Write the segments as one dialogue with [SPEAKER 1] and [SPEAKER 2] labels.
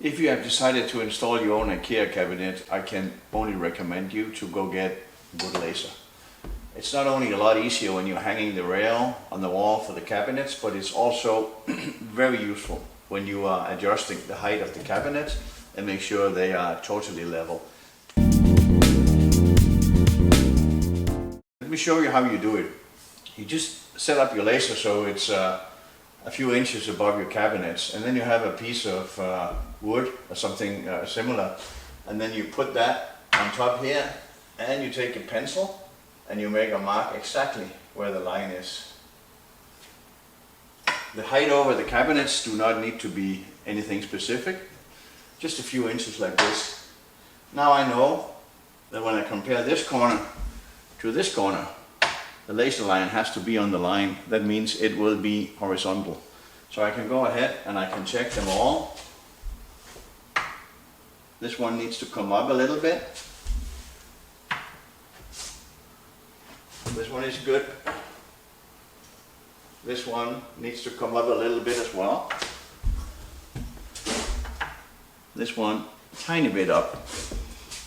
[SPEAKER 1] If you have decided to install your own Ikea cabinet, I can only recommend you to go get a good laser. It's not only a lot easier when you're hanging the rail on the wall for the cabinets, but it's also very useful when you are adjusting the height of the cabinet and make sure they are totally level. Let me show you how you do it. You just set up your laser so it's a few inches above your cabinets, and then you have a piece of wood or something similar, and then you put that on top here, and you take a pencil and you make a mark exactly where the line is. The height over the cabinets do not need to be anything specific, just a few inches like this. Now I know that when I compare this corner to this corner, the laser line has to be on the line. That means it will be horizontal. So I can go ahead and I can check them all. This one needs to come up a little bit. This one is good. This one needs to come up a little bit as well. This one, tiny bit up.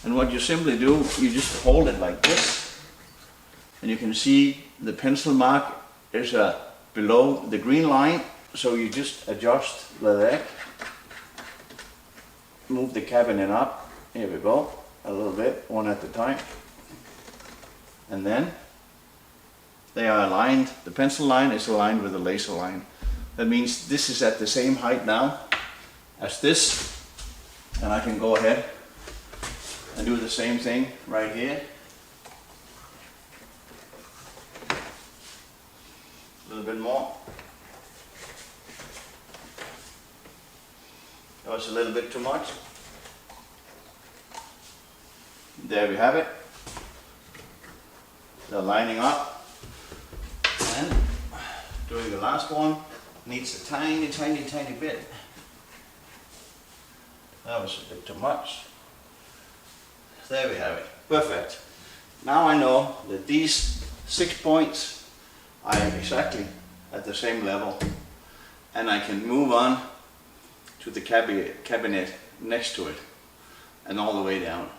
[SPEAKER 1] And what you simply do, you just hold it like this. And you can see the pencil mark is below the green line, so you just adjust the leg, move the cabinet up, here we go, a little bit, one at a time, and then they are aligned. The pencil line is aligned with the laser line. That means this is at the same height now as this, and I can go ahead and do the same thing right here. A little bit more. That was a little bit too much. There we have it. They're lining up. And doing the last one needs a tiny, tiny, tiny bit. That was a bit too much. There we have it. Perfect. Now I know that these 6 points I am exactly at the same level, and I can move on to the cabinet next to it and all the way down.